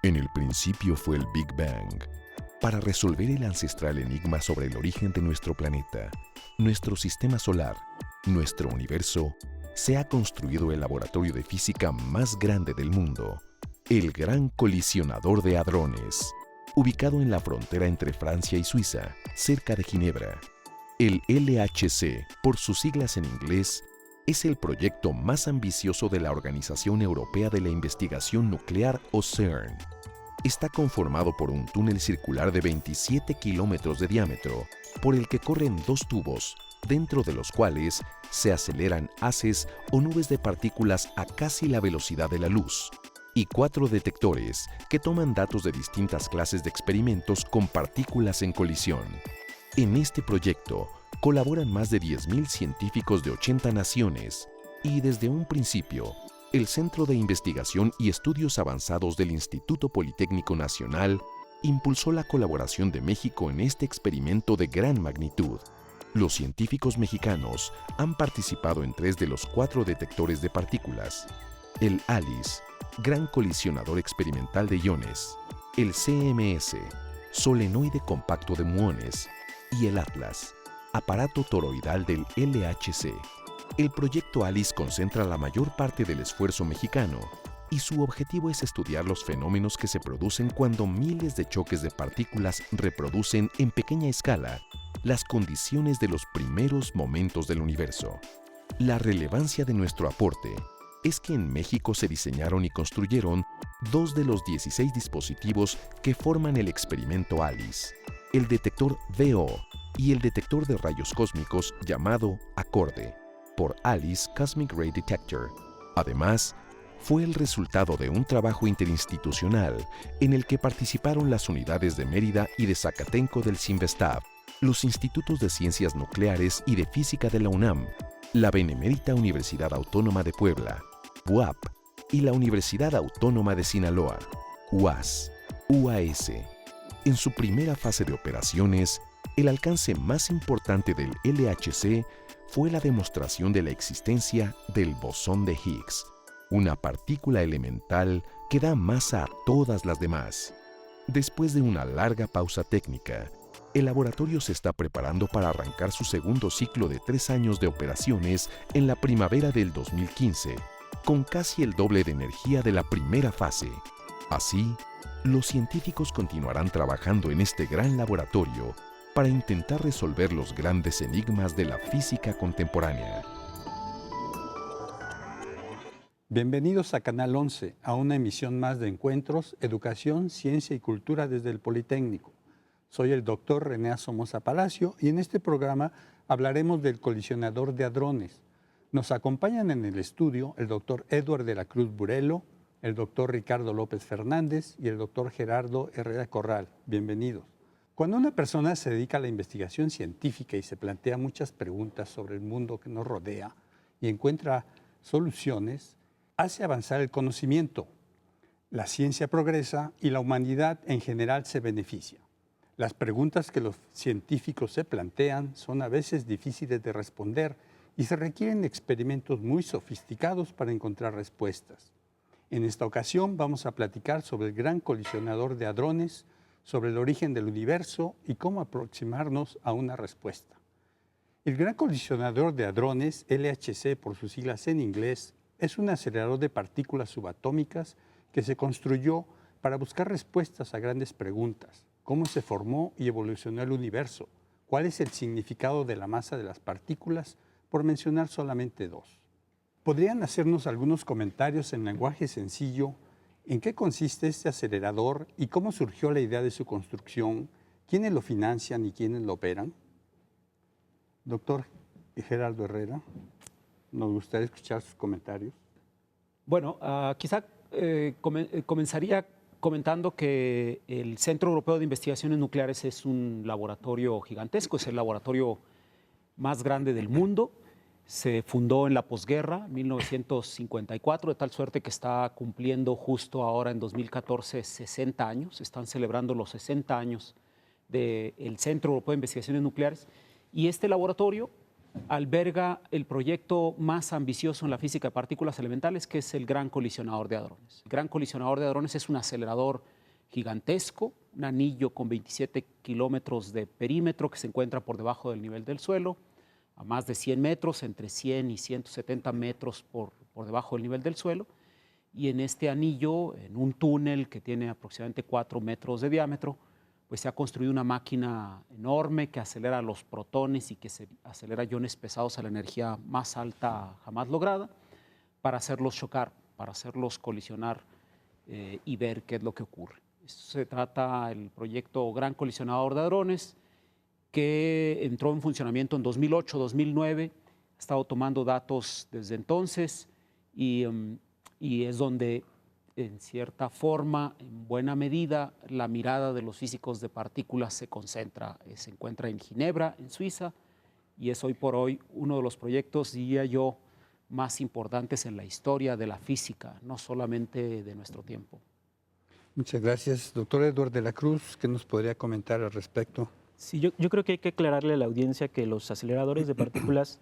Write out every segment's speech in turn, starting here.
En el principio fue el Big Bang, para resolver el ancestral enigma sobre el origen de nuestro planeta, nuestro sistema solar, nuestro universo. Se ha construido el laboratorio de física más grande del mundo, el Gran Colisionador de Hadrones, ubicado en la frontera entre Francia y Suiza, cerca de Ginebra. El LHC, por sus siglas en inglés, es el proyecto más ambicioso de la Organización Europea de la Investigación Nuclear o CERN. Está conformado por un túnel circular de 27 kilómetros de diámetro, por el que corren dos tubos, dentro de los cuales se aceleran haces o nubes de partículas a casi la velocidad de la luz, y 4 detectores que toman datos de distintas clases de experimentos con partículas en colisión. En este proyecto colaboran más de 10.000 científicos de 80 naciones y desde un principio, el Centro de Investigación y Estudios Avanzados del Instituto Politécnico Nacional impulsó la colaboración de México en este experimento de gran magnitud. Los científicos mexicanos han participado en 3 de los 4 detectores de partículas: el ALICE, Gran Colisionador Experimental de Iones; el CMS, Solenoide Compacto de Muones; y el ATLAS, aparato toroidal del LHC. El proyecto ALICE concentra la mayor parte del esfuerzo mexicano y su objetivo es estudiar los fenómenos que se producen cuando miles de choques de partículas reproducen en pequeña escala las condiciones de los primeros momentos del universo. La relevancia de nuestro aporte es que en México se diseñaron y construyeron 2 de los 16 dispositivos que forman el experimento ALICE: el detector VO y el detector de rayos cósmicos llamado ACORDE, por Alice Cosmic Ray Detector. Además, fue el resultado de un trabajo interinstitucional en el que participaron las unidades de Mérida y de Zacatenco del CINVESTAB, los institutos de Ciencias Nucleares y de Física de la UNAM, la Benemérita Universidad Autónoma de Puebla, UAP, y la Universidad Autónoma de Sinaloa, UAS, UAS. En su primera fase de operaciones, el alcance más importante del LHC fue la demostración de la existencia del bosón de Higgs, una partícula elemental que da masa a todas las demás. Después de una larga pausa técnica, el laboratorio se está preparando para arrancar su segundo ciclo de 3 años de operaciones en la primavera del 2015, con casi el doble de energía de la primera fase. Así, los científicos continuarán trabajando en este gran laboratorio para intentar resolver los grandes enigmas de la física contemporánea. Bienvenidos a Canal 11, a una emisión más de Encuentros, Educación, Ciencia y Cultura desde el Politécnico. Soy el doctor René Somoza Palacio y en este programa hablaremos del colisionador de hadrones. Nos acompañan en el estudio el doctor Edward de la Cruz Burelo, el doctor Ricardo López Fernández y el doctor Gerardo Herrera Corral. Bienvenidos. Cuando una persona se dedica a la investigación científica y se plantea muchas preguntas sobre el mundo que nos rodea y encuentra soluciones, hace avanzar el conocimiento. La ciencia progresa y la humanidad en general se beneficia. Las preguntas que los científicos se plantean son a veces difíciles de responder y se requieren experimentos muy sofisticados para encontrar respuestas. En esta ocasión vamos a platicar sobre el Gran Colisionador de Hadrones, sobre el origen del universo y cómo aproximarnos a una respuesta. El Gran Colisionador de Hadrones, LHC por sus siglas en inglés, es un acelerador de partículas subatómicas que se construyó para buscar respuestas a grandes preguntas. ¿Cómo se formó y evolucionó el universo? ¿Cuál es el significado de la masa de las partículas? Por mencionar solamente 2. ¿Podrían hacernos algunos comentarios en lenguaje sencillo? ¿En qué consiste este acelerador y cómo surgió la idea de su construcción? ¿Quiénes lo financian y quiénes lo operan? Doctor Gerardo Herrera, nos gustaría escuchar sus comentarios. Bueno, quizá comenzaría comentando que el Centro Europeo de Investigaciones Nucleares es un laboratorio gigantesco, es el laboratorio más grande del mundo. Se fundó en la posguerra, 1954, de tal suerte que está cumpliendo justo ahora en 2014 60 años. Están celebrando los 60 años del Centro Europeo de Investigaciones Nucleares. Y este laboratorio alberga el proyecto más ambicioso en la física de partículas elementales, que es el Gran Colisionador de Hadrones. El Gran Colisionador de Hadrones es un acelerador gigantesco, un anillo con 27 kilómetros de perímetro que se encuentra por debajo del nivel del suelo, a más de 100 metros, entre 100 y 170 metros por debajo del nivel del suelo. Y en este anillo, en un túnel que tiene aproximadamente 4 metros de diámetro, pues se ha construido una máquina enorme que acelera los protones y que se acelera iones pesados a la energía más alta jamás lograda para hacerlos chocar, para hacerlos colisionar y ver qué es lo que ocurre. Esto se trata del proyecto Gran Colisionador de Hadrones, que entró en funcionamiento en 2008-2009, ha estado tomando datos desde entonces y es donde, en cierta forma, en buena medida, la mirada de los físicos de partículas se concentra. Se encuentra en Ginebra, en Suiza, y es hoy por hoy uno de los proyectos, diría yo, más importantes en la historia de la física, no solamente de nuestro tiempo. Muchas gracias. Doctor Eduardo de la Cruz, ¿qué nos podría comentar al respecto? Sí, yo creo que hay que aclararle a la audiencia que los aceleradores de partículas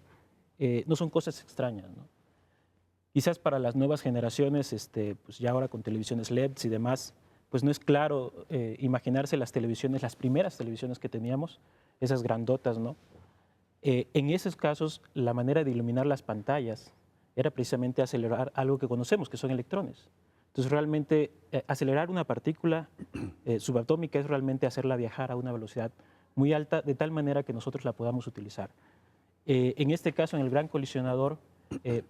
no son cosas extrañas, ¿no? Quizás para las nuevas generaciones, pues ya ahora con televisiones LEDs y demás, pues no es claro imaginarse las televisiones, las primeras televisiones que teníamos, esas grandotas, ¿no? En esos casos, la manera de iluminar las pantallas era precisamente acelerar algo que conocemos, que son electrones. Entonces, realmente, acelerar una partícula subatómica es realmente hacerla viajar a una velocidad muy alta, de tal manera que nosotros la podamos utilizar. En este caso, en el Gran Colisionador,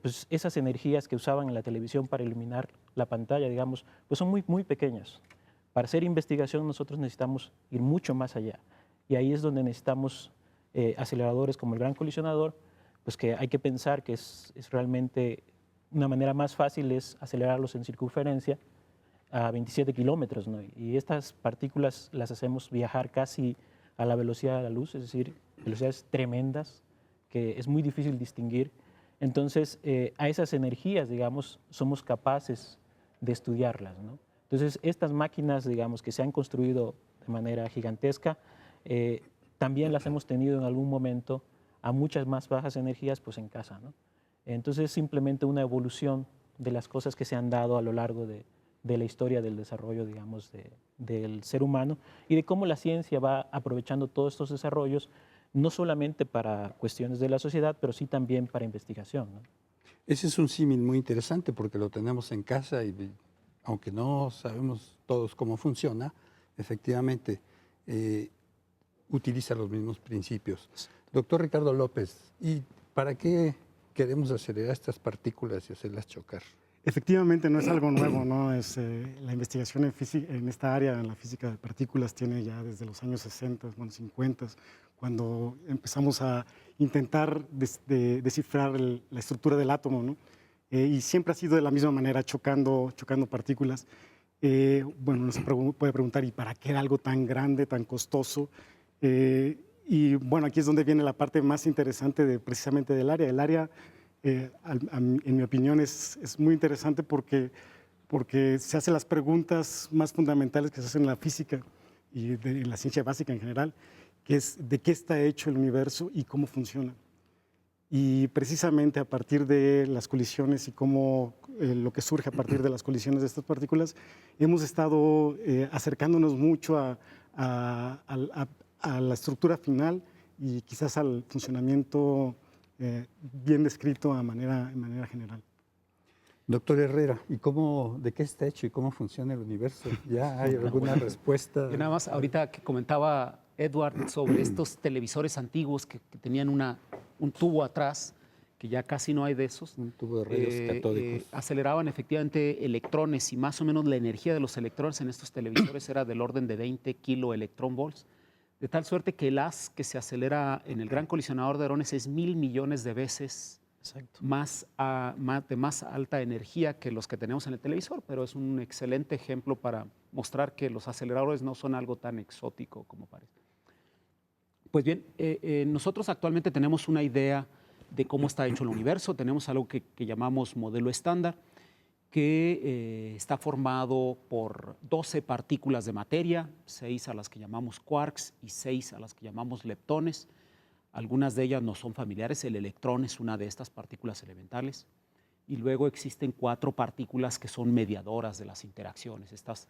pues esas energías que usaban en la televisión para iluminar la pantalla, digamos, pues son muy, muy pequeñas. Para hacer investigación nosotros necesitamos ir mucho más allá. Y ahí es donde necesitamos aceleradores como el Gran Colisionador, pues que hay que pensar que es realmente una manera más fácil es acelerarlos en circunferencia a 27 kilómetros, ¿no? Y estas partículas las hacemos viajar casi a la velocidad de la luz, es decir, velocidades tremendas que es muy difícil distinguir. Entonces, a esas energías, digamos, somos capaces de estudiarlas, ¿no? Entonces, estas máquinas, digamos, que se han construido de manera gigantesca, también las hemos tenido en algún momento a muchas más bajas energías, pues en casa, ¿no? Entonces, es simplemente una evolución de las cosas que se han dado a lo largo de la historia del desarrollo, digamos, del ser humano y de cómo la ciencia va aprovechando todos estos desarrollos, no solamente para cuestiones de la sociedad, pero sí también para investigación, ¿no? Ese es un símil muy interesante porque lo tenemos en casa y aunque no sabemos todos cómo funciona, efectivamente utiliza los mismos principios. Doctor Ricardo López, ¿y para qué queremos acelerar estas partículas y hacerlas chocar? Efectivamente, no es algo nuevo, ¿no? La investigación en esta área, en la física de partículas, tiene ya desde los años 60, bueno, 50, cuando empezamos a intentar descifrar la estructura del átomo, ¿no? Y siempre ha sido de la misma manera, chocando partículas. Bueno, uno se puede preguntar, ¿y para qué era algo tan grande, tan costoso? Y bueno, aquí es donde viene la parte más interesante precisamente del área. El área, en mi opinión, es muy interesante porque se hacen las preguntas más fundamentales que se hacen en la física y en la ciencia básica en general, que es de qué está hecho el universo y cómo funciona. Y precisamente a partir de las colisiones y cómo lo que surge a partir de las colisiones de estas partículas, hemos estado acercándonos mucho a la estructura final y quizás al funcionamiento bien descrito de manera general. Doctor Herrera, ¿y de qué está hecho y cómo funciona el universo? ¿Ya hay alguna respuesta? Yo nada más, ahorita que comentaba Edward sobre estos televisores antiguos que tenían un tubo atrás, que ya casi no hay de esos. Un tubo de rayos catódicos. Aceleraban efectivamente electrones y más o menos la energía de los electrones en estos televisores era del orden de 20 kiloelectronvolts, de tal suerte que el haz que se acelera en el Gran Colisionador de Hadrones es 1000 millones de veces de más alta energía que los que tenemos en el televisor, pero es un excelente ejemplo para mostrar que los aceleradores no son algo tan exótico como parece. Pues bien, nosotros actualmente tenemos una idea de cómo está hecho el universo. Tenemos algo que llamamos modelo estándar, que está formado por 12 partículas de materia, 6 a las que llamamos quarks y 6 a las que llamamos leptones. Algunas de ellas no son familiares. El electrón es una de estas partículas elementales. Y luego existen 4 partículas que son mediadoras de las interacciones. Estas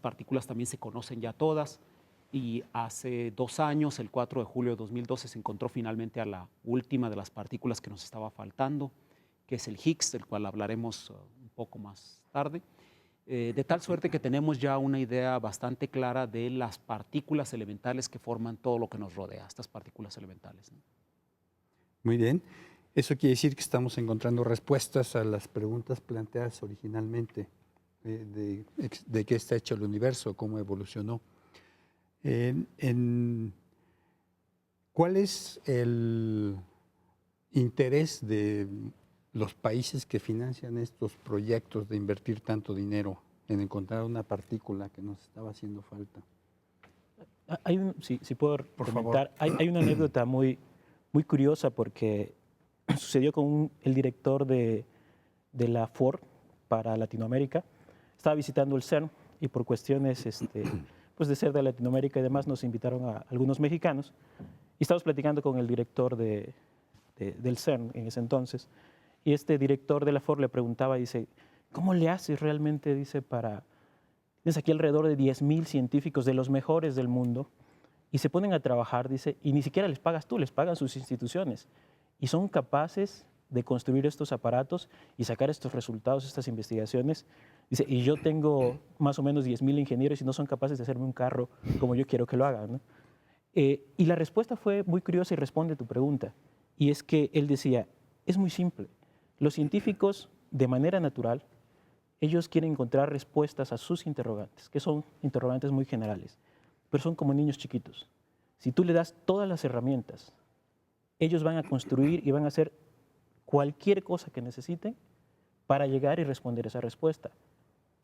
partículas también se conocen ya todas. Y hace 2 años, el 4 de julio de 2012, se encontró finalmente a la última de las partículas que nos estaba faltando, que es el Higgs, del cual hablaremos un poco más tarde. De tal suerte que tenemos ya una idea bastante clara de las partículas elementales que forman todo lo que nos rodea, estas partículas elementales, ¿no? Muy bien. Eso quiere decir que estamos encontrando respuestas a las preguntas planteadas originalmente de qué está hecho el universo, cómo evolucionó. ¿Cuál es el interés de los países que financian estos proyectos de invertir tanto dinero en encontrar una partícula que nos estaba haciendo falta? Si puedo comentar, hay una anécdota muy curiosa porque sucedió con el director de la Ford para Latinoamérica. Estaba visitando el CERN y por cuestiones pues de ser de Latinoamérica y demás nos invitaron a algunos mexicanos y estábamos platicando con el director del CERN en ese entonces y este director de la Ford le preguntaba, dice, ¿cómo le haces realmente? Dice, tienes aquí alrededor de 10,000 científicos de los mejores del mundo y se ponen a trabajar, dice, y ni siquiera les pagas tú, les pagan sus instituciones y son capaces de construir estos aparatos y sacar estos resultados, estas investigaciones. Dice, y yo tengo más o menos 10,000 ingenieros y no son capaces de hacerme un carro como yo quiero que lo hagan, ¿no? Y la respuesta fue muy curiosa y responde a tu pregunta. Y es que él decía, es muy simple. Los científicos, de manera natural, ellos quieren encontrar respuestas a sus interrogantes, que son interrogantes muy generales, pero son como niños chiquitos. Si tú le das todas las herramientas, ellos van a construir y van a hacer cualquier cosa que necesiten para llegar y responder esa respuesta.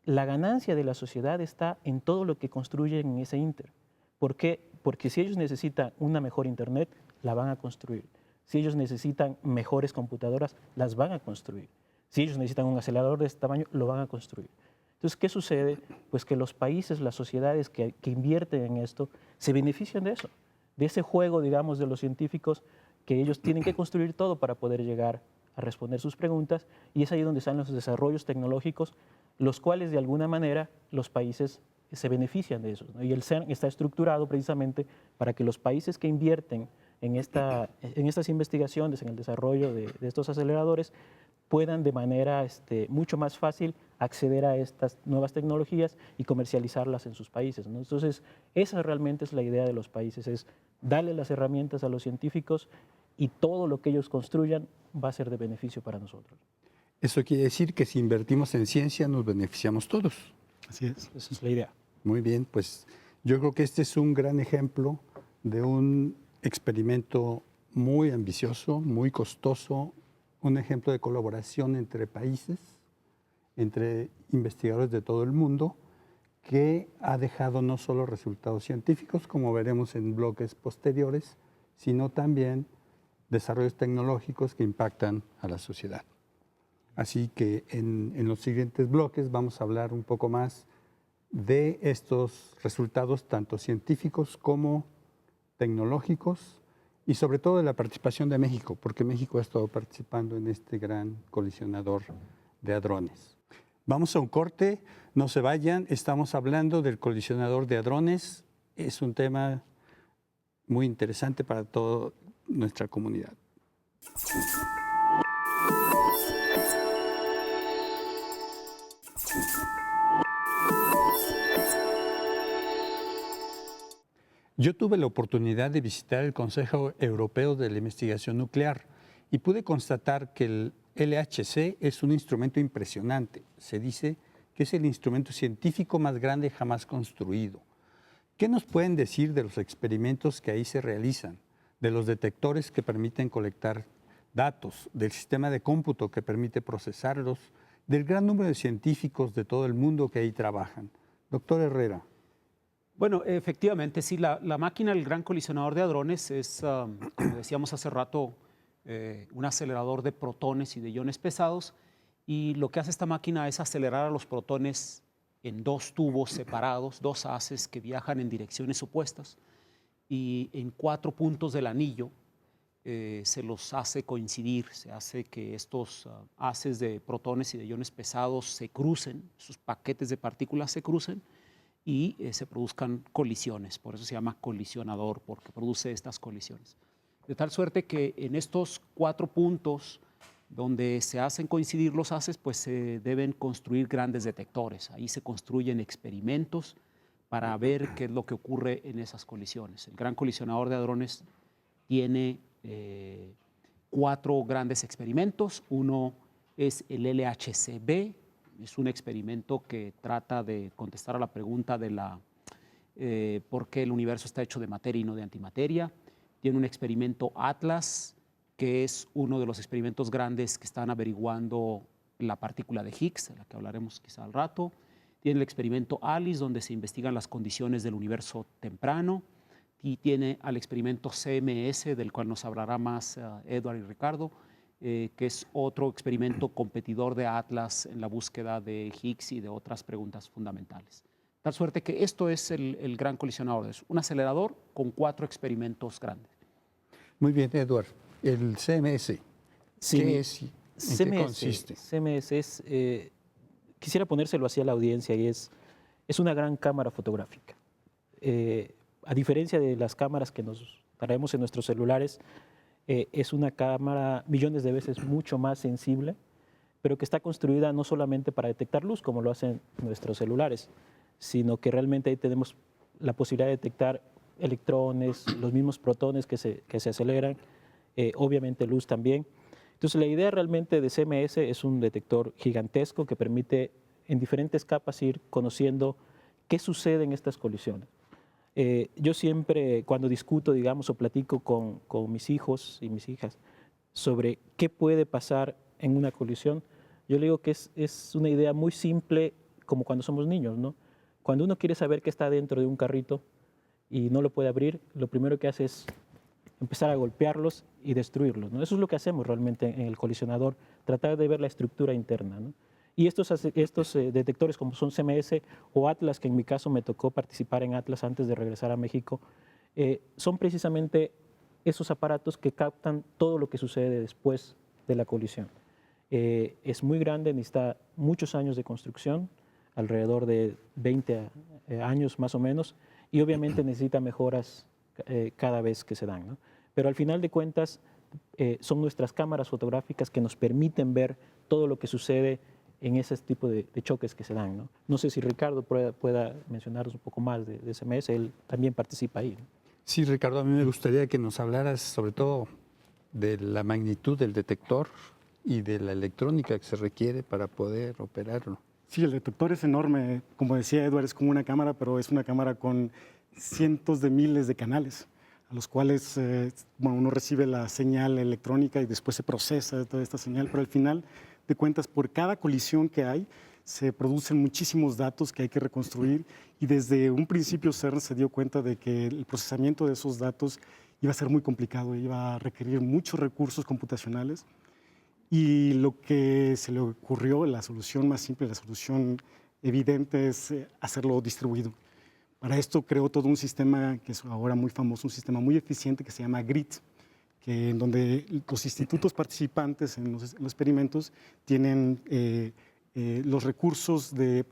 La ganancia de la sociedad está en todo lo que construyen en ese inter. ¿Por qué? Porque si ellos necesitan una mejor internet, la van a construir. Si ellos necesitan mejores computadoras, las van a construir. Si ellos necesitan un acelerador de este tamaño, lo van a construir. Entonces, ¿qué sucede? Pues que los países, las sociedades que invierten en esto, se benefician de eso, de ese juego, digamos, de los científicos, que ellos tienen que construir todo para poder llegar a responder sus preguntas, y es ahí donde están los desarrollos tecnológicos, los cuales de alguna manera los países se benefician de eso, ¿no? Y el CERN está estructurado precisamente para que los países que invierten en estas investigaciones, en el desarrollo de estos aceleradores, puedan de manera mucho más fácil acceder a estas nuevas tecnologías y comercializarlas en sus países, ¿no? Entonces, esa realmente es la idea de los países, es darle las herramientas a los científicos y todo lo que ellos construyan va a ser de beneficio para nosotros. Eso quiere decir que si invertimos en ciencia nos beneficiamos todos. Así es. Esa es la idea. Muy bien, pues yo creo que este es un gran ejemplo de un experimento muy ambicioso, muy costoso, un ejemplo de colaboración entre países, entre investigadores de todo el mundo, que ha dejado no solo resultados científicos, como veremos en bloques posteriores, sino también desarrollos tecnológicos que impactan a la sociedad. Así que en los siguientes bloques vamos a hablar un poco más de estos resultados, tanto científicos como tecnológicos, y sobre todo de la participación de México, porque México ha estado participando en este gran colisionador de hadrones. Vamos a un corte, no se vayan, estamos hablando del colisionador de hadrones, es un tema muy interesante para toda nuestra comunidad. Yo tuve la oportunidad de visitar el Consejo Europeo de la Investigación Nuclear y pude constatar que el LHC es un instrumento impresionante. Se dice que es el instrumento científico más grande jamás construido. ¿Qué nos pueden decir de los experimentos que ahí se realizan, de los detectores que permiten colectar datos, del sistema de cómputo que permite procesarlos, del gran número de científicos de todo el mundo que ahí trabajan? Doctor Herrera. Bueno, efectivamente, sí, la máquina del Gran Colisionador de Hadrones es, como decíamos hace rato, un acelerador de protones y de iones pesados, y lo que hace esta máquina es acelerar a los protones en 2 tubos separados, 2 haces que viajan en direcciones opuestas, y en 4 puntos del anillo se los hace coincidir, se hace que estos haces de protones y de iones pesados se crucen, sus paquetes de partículas se crucen y se produzcan colisiones. Por eso se llama colisionador, porque produce estas colisiones. De tal suerte que en estos 4 puntos donde se hacen coincidir los haces, pues se deben construir grandes detectores. Ahí se construyen experimentos para ver qué es lo que ocurre en esas colisiones. El Gran Colisionador de Hadrones tiene 4 grandes experimentos. Uno es el LHCb, es un experimento que trata de contestar a la pregunta de por qué el universo está hecho de materia y no de antimateria. Tiene un experimento Atlas, que es uno de los experimentos grandes que están averiguando la partícula de Higgs, de la que hablaremos quizá al rato. Tiene el experimento ALICE, donde se investigan las condiciones del universo temprano. Y tiene al experimento CMS, del cual nos hablará más Edward y Ricardo, que es otro experimento competidor de Atlas en la búsqueda de Higgs y de otras preguntas fundamentales. Tal suerte que esto es el Gran Colisionador, es un acelerador con 4 experimentos grandes. Muy bien, Edward. El CMS, Sí, ¿qué es y en qué consiste? CMS es, quisiera ponérselo así a la audiencia, y es una gran cámara fotográfica. A diferencia de las cámaras que nos traemos en nuestros celulares, es una cámara millones de veces mucho más sensible, pero que está construida no solamente para detectar luz, como lo hacen nuestros celulares, sino que realmente ahí tenemos la posibilidad de detectar electrones, los mismos protones que se aceleran, obviamente luz también. Entonces la idea realmente de CMS es un detector gigantesco que permite en diferentes capas ir conociendo qué sucede en estas colisiones. Yo siempre cuando discuto, digamos, o platico con mis hijos y mis hijas sobre qué puede pasar en una colisión, yo le digo que es una idea muy simple como cuando somos niños, ¿no? Cuando uno quiere saber qué está dentro de un carrito y no lo puede abrir, lo primero que hace es empezar a golpearlos y destruirlos, ¿no? Eso es lo que hacemos realmente en el colisionador, tratar de ver la estructura interna, ¿no? Y estos detectores como son CMS o Atlas, que en mi caso me tocó participar en Atlas antes de regresar a México, son precisamente esos aparatos que captan todo lo que sucede después de la colisión. Es muy grande, necesita muchos años de construcción, alrededor de 20 años más o menos, y obviamente necesita mejoras cada vez que se dan, ¿no? Pero al final de cuentas son nuestras cámaras fotográficas que nos permiten ver todo lo que sucede en ese tipo de choques que se dan, ¿no? No sé si Ricardo pueda mencionarnos un poco más de CMS, él también participa ahí, ¿no? Sí, Ricardo, a mí me gustaría que nos hablaras sobre todo de la magnitud del detector y de la electrónica que se requiere para poder operarlo. Sí, el detector es enorme. Como decía Edward, es como una cámara, pero es una cámara con cientos de miles de canales, a los cuales uno recibe la señal electrónica y después se procesa toda esta señal, pero al final de cuentas, por cada colisión que hay, se producen muchísimos datos que hay que reconstruir, y desde un principio CERN se dio cuenta de que el procesamiento de esos datos iba a ser muy complicado, iba a requerir muchos recursos computacionales, y lo que se le ocurrió, la solución más simple, la solución evidente, es hacerlo distribuido. Para esto creó todo un sistema que es ahora muy famoso, un sistema muy eficiente que se llama GRID, en donde los institutos participantes en los experimentos tienen los recursos de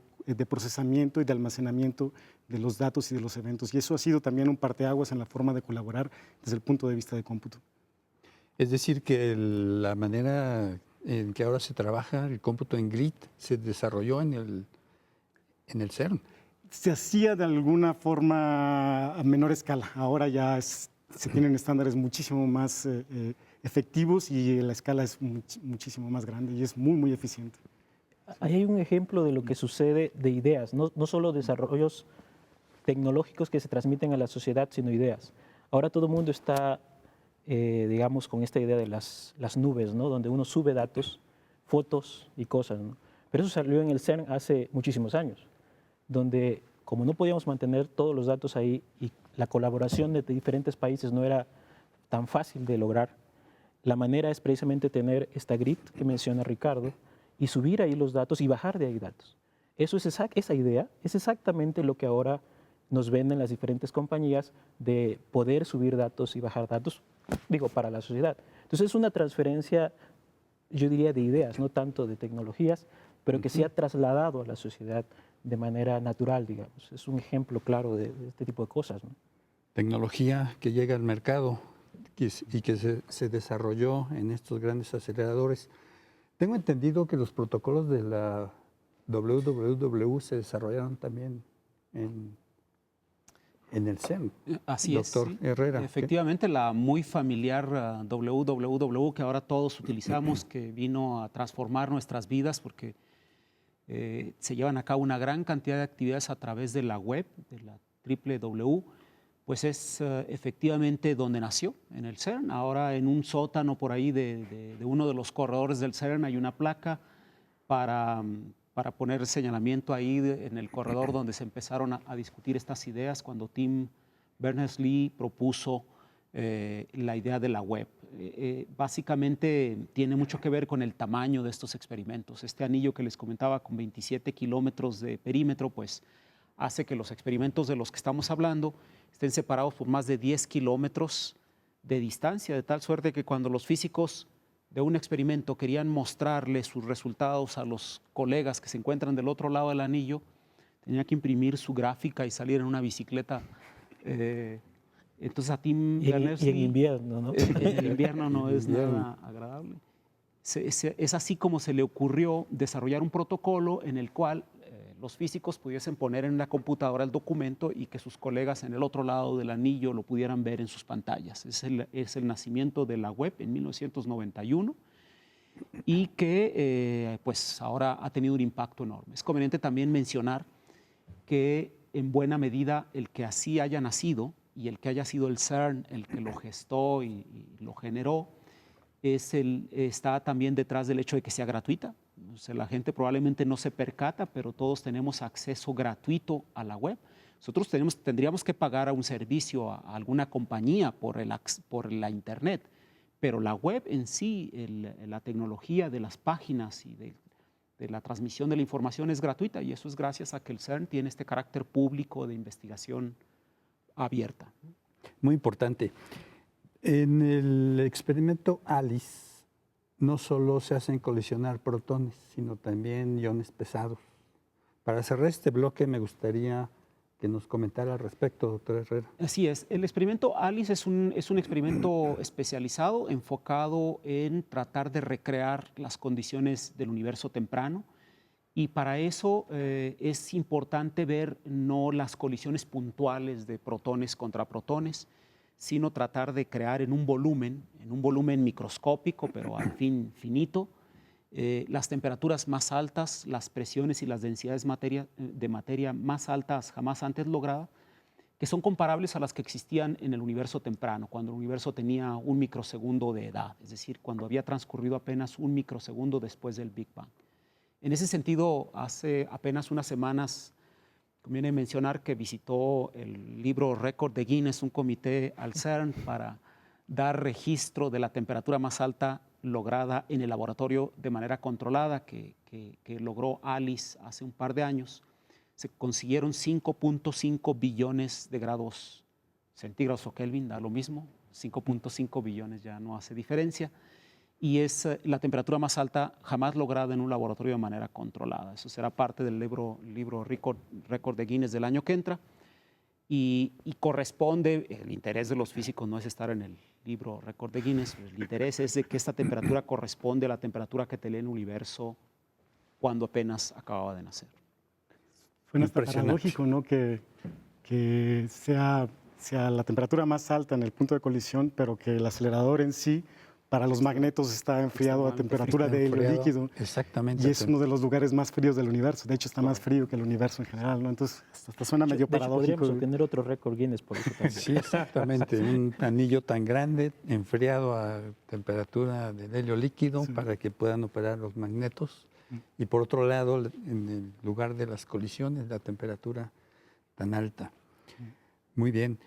procesamiento y de almacenamiento de los datos y de los eventos. Y eso ha sido también un parteaguas en la forma de colaborar desde el punto de vista de cómputo. Es decir, que la manera en que ahora se trabaja el cómputo en GRID se desarrolló en el CERN. Se hacía de alguna forma a menor escala. Ahora ya se tienen estándares muchísimo más efectivos y la escala es muchísimo más grande y es muy, muy eficiente. Ahí hay un ejemplo de lo que sucede de ideas, no solo desarrollos tecnológicos que se transmiten a la sociedad, sino ideas. Ahora todo el mundo está, digamos, con esta idea de las nubes, ¿no? Donde uno sube datos, fotos y cosas, ¿no? Pero eso salió en el CERN hace muchísimos años, donde como no podíamos mantener todos los datos ahí y la colaboración de diferentes países no era tan fácil de lograr, la manera es precisamente tener esta GRID que menciona Ricardo y subir ahí los datos y bajar de ahí datos. Esa idea es exactamente lo que ahora nos venden las diferentes compañías de poder subir datos y bajar datos, digo, para la sociedad. Entonces es una transferencia, yo diría, de ideas, no tanto de tecnologías, pero que se ha trasladado a la sociedad de manera natural, digamos. Es un ejemplo claro de este tipo de cosas, ¿no? Tecnología que llega al mercado y que se desarrolló en estos grandes aceleradores. Tengo entendido que los protocolos de la WWW se desarrollaron también en el CERN. Así Doctor es. Sí. Herrera. Efectivamente, la muy familiar WWW que ahora todos utilizamos, que vino a transformar nuestras vidas porque se llevan a cabo una gran cantidad de actividades a través de la web, de la www, pues es efectivamente donde nació, en el CERN. Ahora en un sótano por ahí de uno de los corredores del CERN hay una placa para poner señalamiento ahí en el corredor donde se empezaron a discutir estas ideas cuando Tim Berners-Lee propuso la idea de la web. Básicamente tiene mucho que ver con el tamaño de estos experimentos. Este anillo que les comentaba con 27 kilómetros de perímetro, pues hace que los experimentos de los que estamos hablando estén separados por más de 10 kilómetros de distancia, de tal suerte que cuando los físicos de un experimento querían mostrarle sus resultados a los colegas que se encuentran del otro lado del anillo, tenía que imprimir su gráfica y salir en una bicicleta. Entonces a Tim Berners-Lee, y en invierno, ¿no? En el invierno no es nada agradable. Es así como se le ocurrió desarrollar un protocolo en el cual los físicos pudiesen poner en la computadora el documento y que sus colegas en el otro lado del anillo lo pudieran ver en sus pantallas. Es el nacimiento de la web en 1991 y que pues ahora ha tenido un impacto enorme. Es conveniente también mencionar que en buena medida el que así haya nacido y el que haya sido el CERN el que lo gestó y lo generó, está también detrás del hecho de que sea gratuita. O sea, la gente probablemente no se percata, pero todos tenemos acceso gratuito a la web. Nosotros tendríamos que pagar a un servicio, a alguna compañía por la Internet, pero la web en sí, la tecnología de las páginas y de la transmisión de la información es gratuita, y eso es gracias a que el CERN tiene este carácter público de investigación abierta. Muy importante. En el experimento ALICE no solo se hacen colisionar protones, sino también iones pesados. Para cerrar este bloque me gustaría que nos comentara al respecto, doctor Herrera. Así es. El experimento ALICE es un experimento especializado, enfocado en tratar de recrear las condiciones del universo temprano. Y para eso es importante ver no las colisiones puntuales de protones contra protones, sino tratar de crear en un volumen microscópico, pero al fin finito, las temperaturas más altas, las presiones y las densidades de materia más altas jamás antes logradas, que son comparables a las que existían en el universo temprano, cuando el universo tenía 1 microsegundo de edad, es decir, cuando había transcurrido apenas 1 microsegundo después del Big Bang. En ese sentido, hace apenas unas semanas, conviene mencionar que visitó el libro récord de Guinness, un comité al CERN para dar registro de la temperatura más alta lograda en el laboratorio de manera controlada que logró ALICE hace un par de años. Se consiguieron 5.5 billones de grados centígrados o Kelvin, da lo mismo, 5.5 billones ya no hace diferencia. Y es la temperatura más alta jamás lograda en un laboratorio de manera controlada. Eso será parte del libro récord de Guinness del año que entra. Y corresponde, el interés de los físicos no es estar en el libro récord de Guinness, el interés es de que esta temperatura corresponde a la temperatura que tenía el universo cuando apenas acababa de nacer. Suena hasta paradójico, ¿no? Que sea la temperatura más alta en el punto de colisión, pero que el acelerador en sí, para los magnetos, está enfriado a temperatura de helio líquido. Exactamente. Y es uno de los lugares más fríos del universo. De hecho, está más frío que el universo en general, ¿no? Entonces, hasta suena medio paradójico. Podríamos obtener otro récord Guinness por eso también. Sí, exactamente. Un anillo tan grande, enfriado a temperatura de helio líquido, para que puedan operar los magnetos. Y por otro lado, en el lugar de las colisiones, la temperatura tan alta. Muy bien.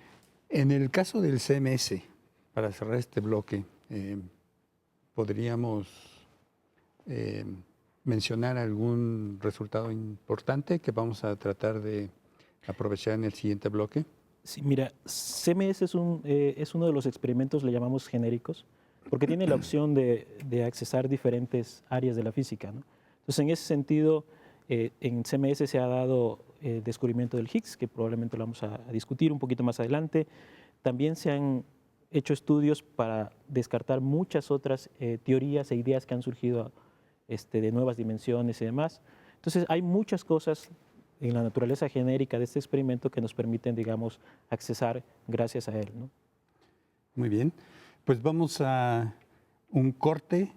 En el caso del CMS, para cerrar este bloque, podríamos mencionar algún resultado importante que vamos a tratar de aprovechar en el siguiente bloque? Sí, mira, CMS es uno de los experimentos, le llamamos genéricos, porque tiene la opción de accesar diferentes áreas de la física, ¿no? Entonces, en ese sentido, en CMS se ha dado el descubrimiento del Higgs, que probablemente lo vamos a discutir un poquito más adelante. También se han hecho estudios para descartar muchas otras teorías e ideas que han surgido de nuevas dimensiones y demás. Entonces, hay muchas cosas en la naturaleza genérica de este experimento que nos permiten, digamos, accesar gracias a él, ¿no? Muy bien, pues vamos a un corte,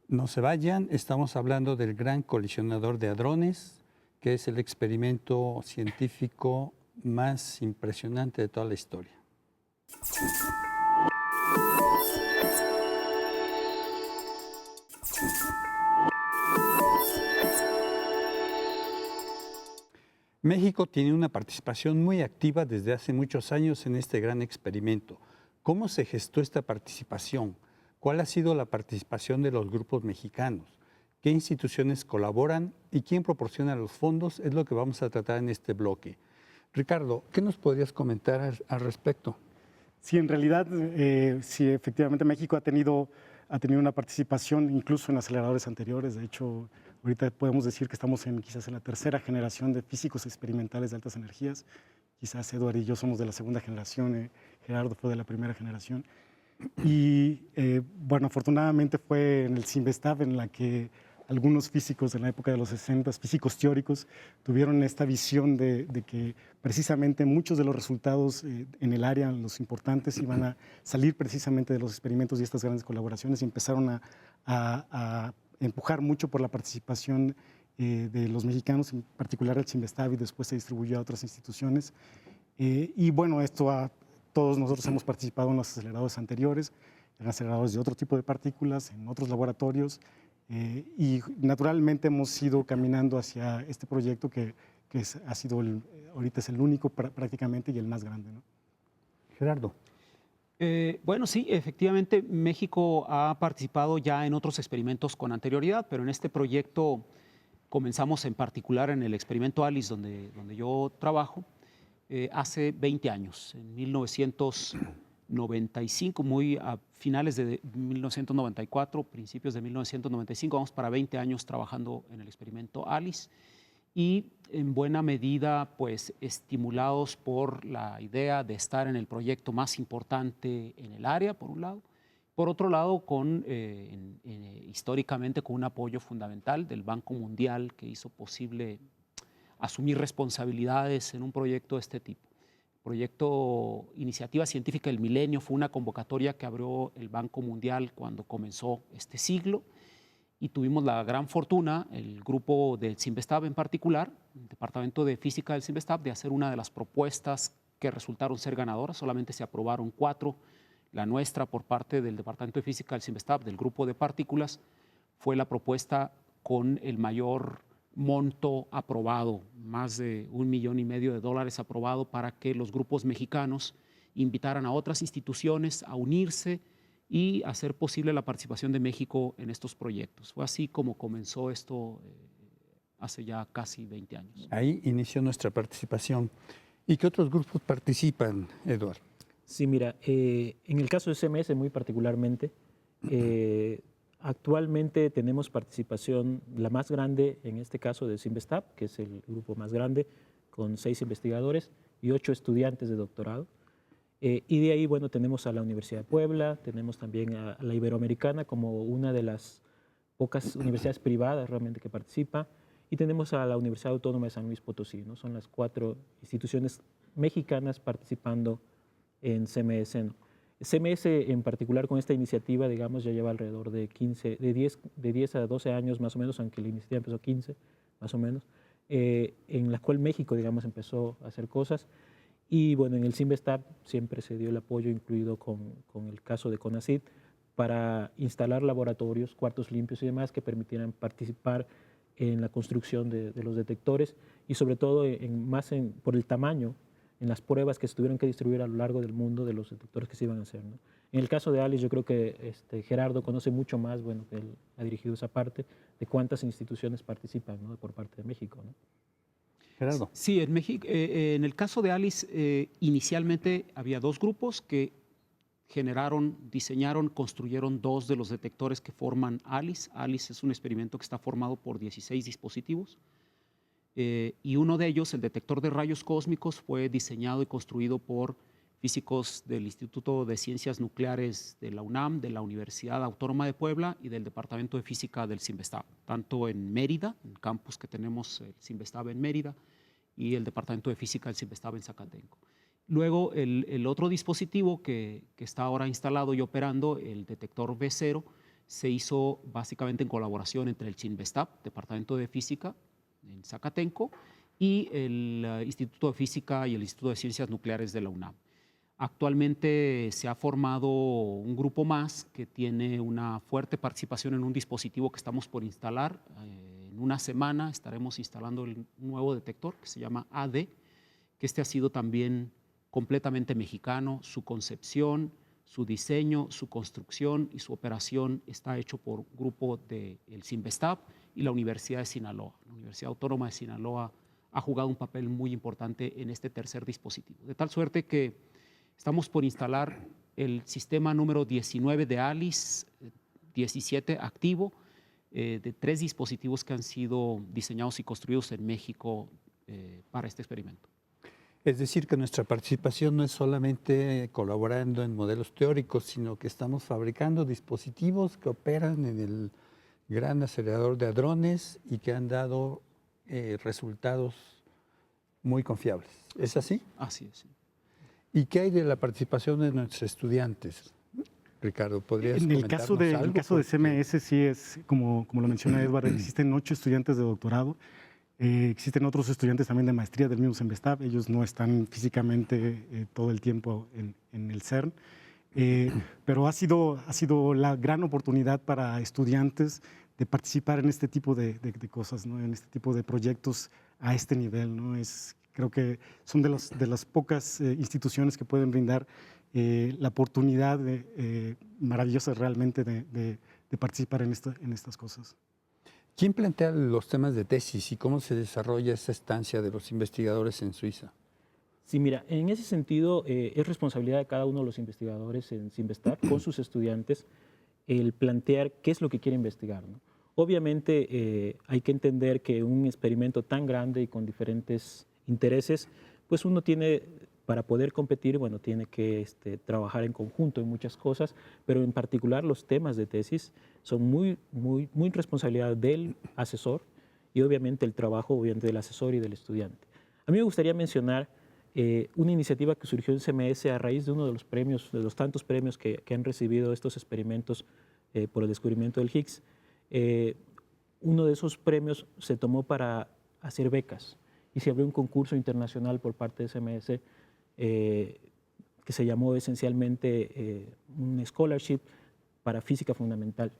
no se vayan, estamos hablando del Gran Colisionador de Hadrones, que es el experimento científico más impresionante de toda la historia. México tiene una participación muy activa desde hace muchos años en este gran experimento. ¿Cómo se gestó esta participación? ¿Cuál ha sido la participación de los grupos mexicanos? ¿Qué instituciones colaboran y quién proporciona los fondos? Es lo que vamos a tratar en este bloque. Ricardo, ¿qué nos podrías comentar al respecto? Sí, en realidad, sí, efectivamente México ha tenido una participación incluso en aceleradores anteriores. De hecho, ahorita podemos decir que estamos quizás en la tercera generación de físicos experimentales de altas energías. Quizás Eduardo y yo somos de la segunda generación, Gerardo fue de la primera generación. Y bueno, afortunadamente fue en el CIMBESTAB en la que algunos físicos en la época de los 60, físicos teóricos, tuvieron esta visión de que precisamente muchos de los resultados en el área, los importantes, iban a salir precisamente de los experimentos y estas grandes colaboraciones y empezaron a empujar mucho por la participación de los mexicanos, en particular el CIMBESTAB, y después se distribuyó a otras instituciones. Y bueno, todos nosotros hemos participado en los aceleradores anteriores, en aceleradores de otro tipo de partículas, en otros laboratorios, y naturalmente hemos ido caminando hacia este proyecto que ha sido, ahorita es el único prácticamente y el más grande, ¿no? Gerardo. Bueno, sí, efectivamente México ha participado ya en otros experimentos con anterioridad, pero en este proyecto comenzamos en particular en el experimento ALICE, donde yo trabajo, hace 20 años, en 1995, muy a finales de 1994, principios de 1995, vamos para 20 años trabajando en el experimento ALICE y en buena medida pues estimulados por la idea de estar en el proyecto más importante en el área, por un lado. Por otro lado, históricamente con un apoyo fundamental del Banco Mundial que hizo posible asumir responsabilidades en un proyecto de este tipo. El proyecto Iniciativa Científica del Milenio fue una convocatoria que abrió el Banco Mundial cuando comenzó este siglo y tuvimos la gran fortuna, el grupo del CIMBESTAB en particular, el Departamento de Física del CIMBESTAB, de hacer una de las propuestas que resultaron ser ganadoras. Solamente se aprobaron 4. La nuestra, por parte del Departamento de Física del CIMBESTAB, del grupo de partículas, fue la propuesta con el mayor monto aprobado, más de $1,5 millones aprobado para que los grupos mexicanos invitaran a otras instituciones a unirse y hacer posible la participación de México en estos proyectos. Fue así como comenzó esto hace ya casi 20 años. Ahí inició nuestra participación. ¿Y qué otros grupos participan, Eduardo? Sí, mira, en el caso de CMS muy particularmente, actualmente tenemos participación, la más grande en este caso de CIMBESTAB, que es el grupo más grande, con 6 investigadores y 8 estudiantes de doctorado. Y de ahí, bueno, tenemos a la Universidad de Puebla, tenemos también a la Iberoamericana como una de las pocas universidades privadas realmente que participa, y tenemos a la Universidad Autónoma de San Luis Potosí, ¿no? Son las 4 instituciones mexicanas participando en CMS. CMS en particular con esta iniciativa, digamos, ya lleva alrededor de 10 a 12 años más o menos, aunque la iniciativa empezó 15 más o menos, en la cual México, digamos, empezó a hacer cosas. Y bueno, en el CIMBESTAB siempre se dio el apoyo, incluido con el caso de CONACYT, para instalar laboratorios, cuartos limpios y demás que permitieran participar en la construcción de los detectores y sobre todo por el tamaño, en las pruebas que se tuvieron que distribuir a lo largo del mundo de los detectores que se iban a hacer, ¿no? En el caso de ALICE, yo creo que Gerardo conoce mucho más, bueno, que él ha dirigido esa parte, de cuántas instituciones participan, ¿no? Por parte de México, ¿no? Gerardo. Sí, en México, en el caso de ALICE, inicialmente había dos grupos que generaron, diseñaron, construyeron dos de los detectores que forman ALICE. ALICE es un experimento que está formado por 16 dispositivos. Y uno de ellos, el detector de rayos cósmicos, fue diseñado y construido por físicos del Instituto de Ciencias Nucleares de la UNAM, de la Universidad Autónoma de Puebla y del Departamento de Física del CINVESTAB, tanto en Mérida, en el campus que tenemos el CINVESTAB en Mérida, y el Departamento de Física del CINVESTAB en Zacatenco. Luego, el otro dispositivo que está ahora instalado y operando, el detector V0, se hizo básicamente en colaboración entre el CINVESTAB, Departamento de Física en Zacatenco, y el Instituto de Física y el Instituto de Ciencias Nucleares de la UNAM. Actualmente se ha formado un grupo más que tiene una fuerte participación en un dispositivo que estamos por instalar. En una semana estaremos instalando un nuevo detector que se llama AD, que ha sido también completamente mexicano. Su concepción, su diseño, su construcción y su operación está hecho por un grupo del CINVESTAB y la Universidad de Sinaloa. La Universidad Autónoma de Sinaloa ha jugado un papel muy importante en este tercer dispositivo. De tal suerte que estamos por instalar el sistema número 19 de ALICE, 17 activo, de 3 dispositivos que han sido diseñados y construidos en México para este experimento. Es decir, que nuestra participación no es solamente colaborando en modelos teóricos, sino que estamos fabricando dispositivos que operan en el gran acelerador de hadrones y que han dado resultados muy confiables. ¿Es así? Así es. ¿Y qué hay de la participación de nuestros estudiantes? Ricardo, ¿podrías comentarnos algo? En el caso de CMS sí es, como lo menciona Edward, existen 8 estudiantes de doctorado. Existen otros estudiantes también de maestría del mismo CINVESTAB. Ellos no están físicamente todo el tiempo en el CERN. Pero ha sido la gran oportunidad para estudiantes de participar en este tipo de cosas, ¿no? En este tipo de proyectos a este nivel, ¿no? Creo que son de las pocas instituciones que pueden brindar la oportunidad maravillosa realmente de participar en estas cosas. ¿Quién plantea los temas de tesis y cómo se desarrolla esa estancia de los investigadores en Suiza? Sí, mira, en ese sentido es responsabilidad de cada uno de los investigadores en CINVESTAB con sus estudiantes el plantear qué es lo que quiere investigar, ¿no? Obviamente hay que entender que un experimento tan grande y con diferentes intereses, pues uno tiene, para poder competir, bueno, tiene que trabajar en conjunto en muchas cosas, pero en particular los temas de tesis son muy responsabilidad del asesor y obviamente el trabajo del asesor y del estudiante. A mí me gustaría mencionar una iniciativa que surgió en CMS a raíz de uno de los premios, de los tantos premios que han recibido estos experimentos por el descubrimiento del Higgs. Uno de esos premios se tomó para hacer becas y se abrió un concurso internacional por parte de CMS que se llamó esencialmente un scholarship para física fundamental.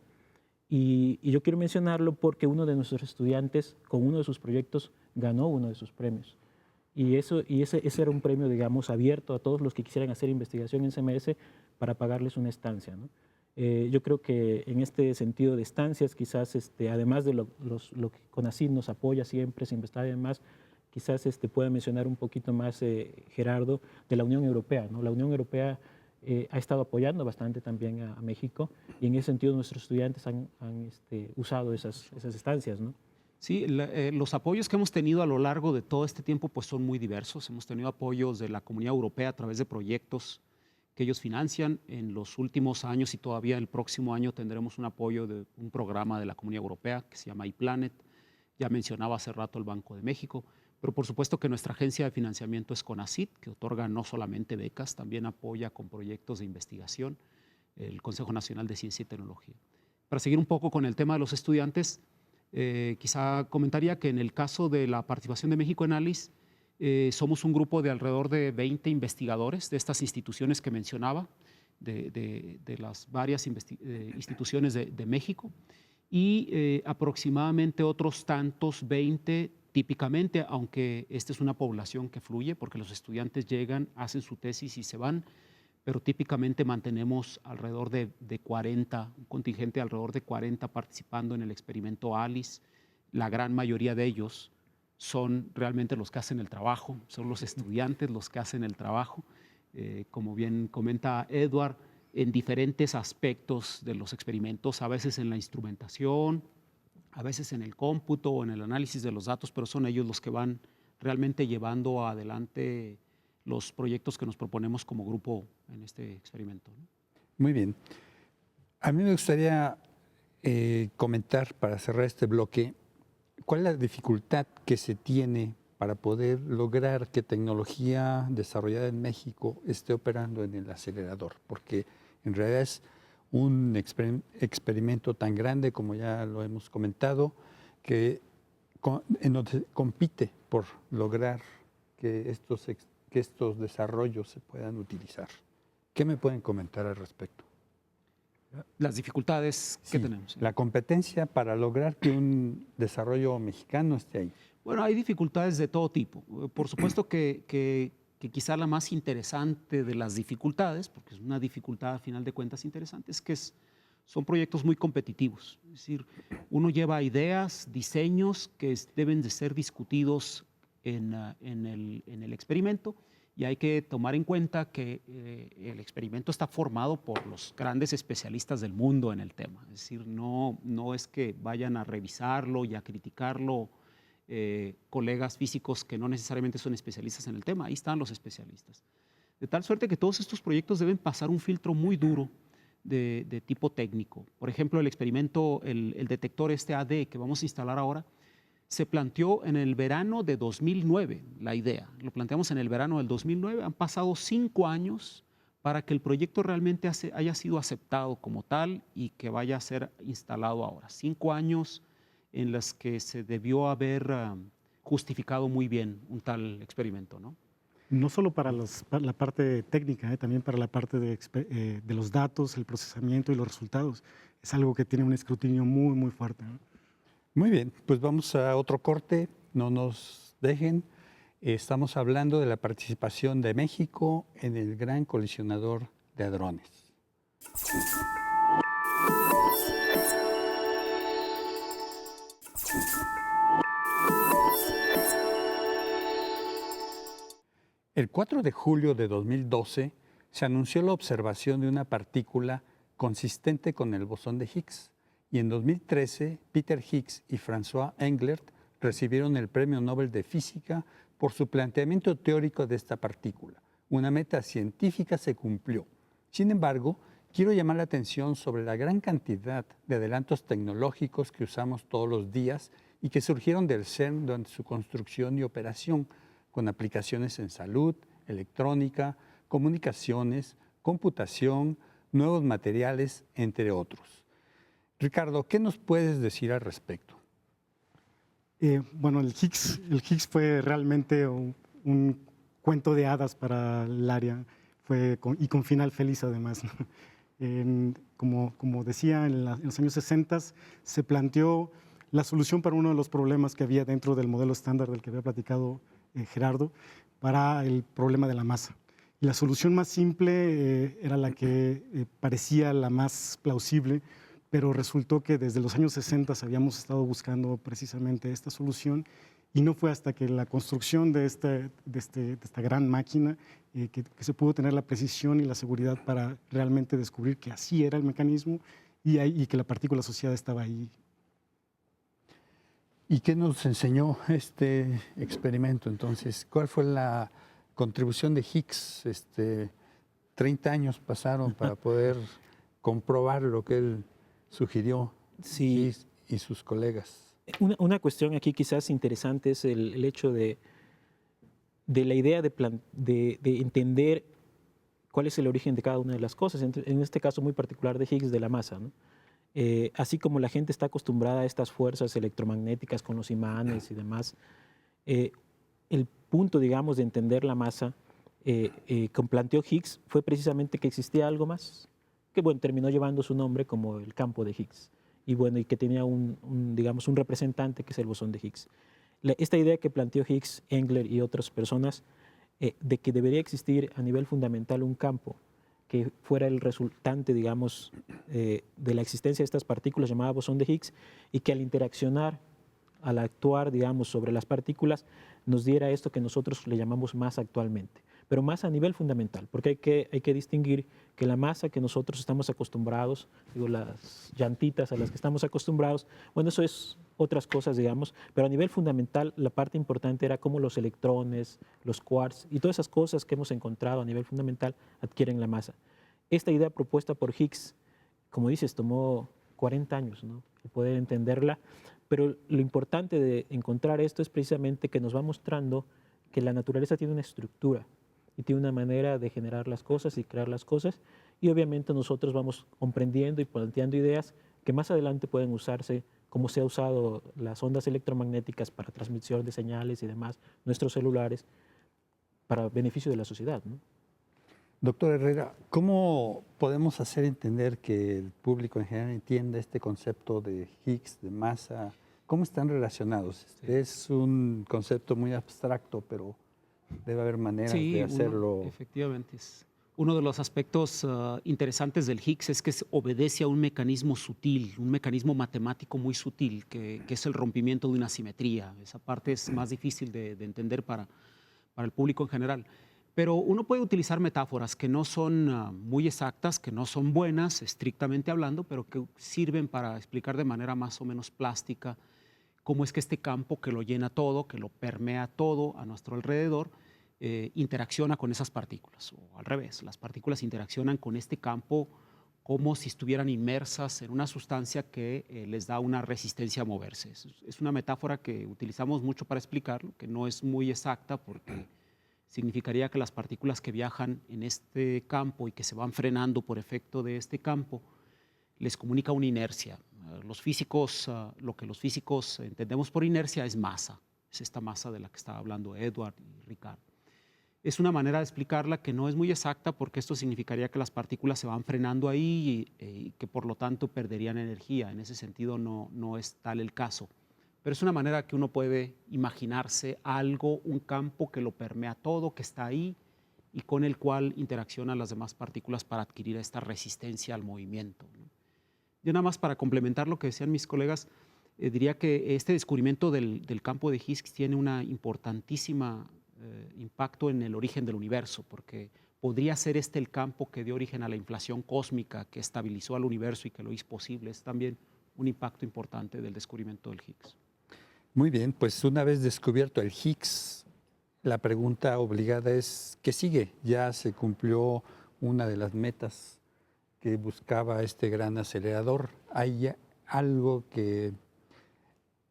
Y yo quiero mencionarlo porque uno de nuestros estudiantes, con uno de sus proyectos, ganó uno de sus premios. Y ese era un premio, digamos, abierto a todos los que quisieran hacer investigación en CMS para pagarles una estancia, ¿no? Yo creo que en este sentido de estancias, quizás además de lo que CONACYT nos apoya siempre, CINVESTAB y demás, quizás pueda mencionar un poquito más, Gerardo, de la Unión Europea, ¿no? La Unión Europea ha estado apoyando bastante también a México y en ese sentido nuestros estudiantes han usado esas estancias, ¿no? Sí, los apoyos que hemos tenido a lo largo de todo este tiempo pues son muy diversos. Hemos tenido apoyos de la Comunidad Europea a través de proyectos que ellos financian. En los últimos años y todavía el próximo año tendremos un apoyo de un programa de la Comunidad Europea que se llama iPlanet. Ya mencionaba hace rato el Banco de México, pero por supuesto que nuestra agencia de financiamiento es CONACYT, que otorga no solamente becas, también apoya con proyectos de investigación, el Consejo Nacional de Ciencia y Tecnología. Para seguir un poco con el tema de los estudiantes, quizá comentaría que en el caso de la participación de México en ALICE, somos un grupo de alrededor de 20 investigadores de estas instituciones que mencionaba, de las varias instituciones de México, y aproximadamente otros tantos, 20 típicamente, aunque esta es una población que fluye, porque los estudiantes llegan, hacen su tesis y se van, pero típicamente mantenemos alrededor de 40, un contingente de alrededor de 40 participando en el experimento ALICE. La gran mayoría de ellos son realmente los que hacen el trabajo, son los estudiantes los que hacen el trabajo. Como bien comenta Edward, en diferentes aspectos de los experimentos, a veces en la instrumentación, a veces en el cómputo o en el análisis de los datos, pero son ellos los que van realmente llevando adelante los proyectos que nos proponemos como grupo en este experimento, ¿no? Muy bien. A mí me gustaría comentar, para cerrar este bloque, cuál es la dificultad que se tiene para poder lograr que tecnología desarrollada en México esté operando en el acelerador, porque en realidad es un experimento tan grande, como ya lo hemos comentado, que en donde compite por lograr que estos desarrollos se puedan utilizar. ¿Qué me pueden comentar al respecto? Las dificultades que Sí, tenemos. la competencia para lograr que un desarrollo mexicano esté ahí. Bueno, hay dificultades de todo tipo. Por supuesto que quizá la más interesante de las dificultades, porque es una dificultad a final de cuentas interesante, es que son proyectos muy competitivos. Es decir, uno lleva ideas, diseños que deben de ser discutidos en el experimento, y hay que tomar en cuenta que el experimento está formado por los grandes especialistas del mundo en el tema. Es decir, no es que vayan a revisarlo y a criticarlo colegas físicos que no necesariamente son especialistas en el tema. Ahí están los especialistas. De tal suerte que todos estos proyectos deben pasar un filtro muy duro de tipo técnico. Por ejemplo, el experimento, el detector AD que vamos a instalar ahora, se planteó en el verano de 2009, la idea. Lo planteamos en el verano del 2009. Han pasado 5 años para que el proyecto realmente haya sido aceptado como tal y que vaya a ser instalado ahora. 5 años en los que se debió haber justificado muy bien un tal experimento, ¿no? No solo para la parte técnica, también para la parte de los datos, el procesamiento y los resultados. Es algo que tiene un escrutinio muy, muy fuerte, ¿no? Muy bien, pues vamos a otro corte, no nos dejen. Estamos hablando de la participación de México en el Gran Colisionador de Hadrones. El 4 de julio de 2012 se anunció la observación de una partícula consistente con el bosón de Higgs, y en 2013 Peter Higgs y François Englert recibieron el Premio Nobel de Física por su planteamiento teórico de esta partícula. Una meta científica se cumplió. Sin embargo, quiero llamar la atención sobre la gran cantidad de adelantos tecnológicos que usamos todos los días y que surgieron del CERN durante su construcción y operación, con aplicaciones en salud, electrónica, comunicaciones, computación, nuevos materiales, entre otros. Ricardo, ¿qué nos puedes decir al respecto? Bueno, el Higgs fue realmente un cuento de hadas para el área, y con final feliz además, ¿no? Como decía, en los años 60 se planteó la solución para uno de los problemas que había dentro del modelo estándar del que había platicado Gerardo, para el problema de la masa. Y la solución más simple era la que parecía la más plausible, pero resultó que desde los años 60 habíamos estado buscando precisamente esta solución, y no fue hasta que la construcción de esta gran máquina que se pudo tener la precisión y la seguridad para realmente descubrir que así era el mecanismo y que la partícula asociada estaba ahí. ¿Y qué nos enseñó este experimento entonces? ¿Cuál fue la contribución de Higgs? 30 años pasaron para poder comprobar lo que él sugirió, Sí. y sus colegas. Una cuestión aquí quizás interesante es el hecho de la idea de entender cuál es el origen de cada una de las cosas, en este caso muy particular de Higgs, de la masa, ¿no? Así como la gente está acostumbrada a estas fuerzas electromagnéticas con los imanes y demás, el punto, digamos, de entender la masa que planteó Higgs fue precisamente que existía algo más, que bueno, terminó llevando su nombre como el campo de Higgs, y bueno, y que tenía digamos, un representante que es el bosón de Higgs. Esta idea que planteó Higgs, Englert y otras personas, de que debería existir a nivel fundamental un campo que fuera el resultante, digamos, de la existencia de estas partículas llamada bosón de Higgs, y que al interaccionar al actuar, digamos, sobre las partículas, nos diera esto que nosotros le llamamos masa actualmente. Pero masa a nivel fundamental, porque hay que distinguir que la masa que nosotros estamos acostumbrados, digo, las llantitas a las que estamos acostumbrados, bueno, eso es otras cosas, digamos, pero a nivel fundamental la parte importante era cómo los electrones, los quarks y todas esas cosas que hemos encontrado a nivel fundamental adquieren la masa. Esta idea propuesta por Higgs, como dices, tomó 40 años, ¿no?, el poder entenderla, pero lo importante de encontrar esto es precisamente que nos va mostrando que la naturaleza tiene una estructura y tiene una manera de generar las cosas y crear las cosas, y obviamente nosotros vamos comprendiendo y planteando ideas que más adelante pueden usarse, como se ha usado las ondas electromagnéticas para transmisión de señales y demás, nuestros celulares, para beneficio de la sociedad, ¿no? Doctor Herrera, ¿cómo podemos hacer entender que el público en general entienda este concepto de Higgs, de masa? ¿Cómo están relacionados? Sí. Es un concepto muy abstracto, pero debe haber maneras de hacerlo. Efectivamente. Uno de los aspectos interesantes del Higgs es que obedece a un mecanismo sutil, un mecanismo matemático muy sutil, que es el rompimiento de una simetría. Esa parte es más difícil de entender para el público en general. Pero uno puede utilizar metáforas que no son muy exactas, que no son buenas, estrictamente hablando, pero que sirven para explicar de manera más o menos plástica cómo es que este campo que lo llena todo, que lo permea todo a nuestro alrededor, interacciona con esas partículas. O al revés, las partículas interaccionan con este campo como si estuvieran inmersas en una sustancia que les da una resistencia a moverse. Es una metáfora que utilizamos mucho para explicarlo, que no es muy exacta porque significaría que las partículas que viajan en este campo y que se van frenando por efecto de este campo, les comunica una inercia. Los físicos, lo que los físicos entendemos por inercia es masa. Es esta masa de la que estaba hablando Edward y Ricardo. Es una manera de explicarla que no es muy exacta porque esto significaría que las partículas se van frenando ahí y que por lo tanto perderían energía. En ese sentido no es tal el caso. Pero es una manera que uno puede imaginarse algo, un campo que lo permea todo, que está ahí y con el cual interaccionan las demás partículas para adquirir esta resistencia al movimiento, ¿no? Yo nada más para complementar lo que decían mis colegas, diría que este descubrimiento del campo de Higgs tiene una importantísima impacto en el origen del universo, porque podría ser este el campo que dio origen a la inflación cósmica, que estabilizó al universo y que lo hizo posible. Es también un impacto importante del descubrimiento del Higgs. Muy bien, pues una vez descubierto el Higgs, la pregunta obligada es, ¿qué sigue? Ya se cumplió una de las metas que buscaba este gran acelerador. ¿Hay algo que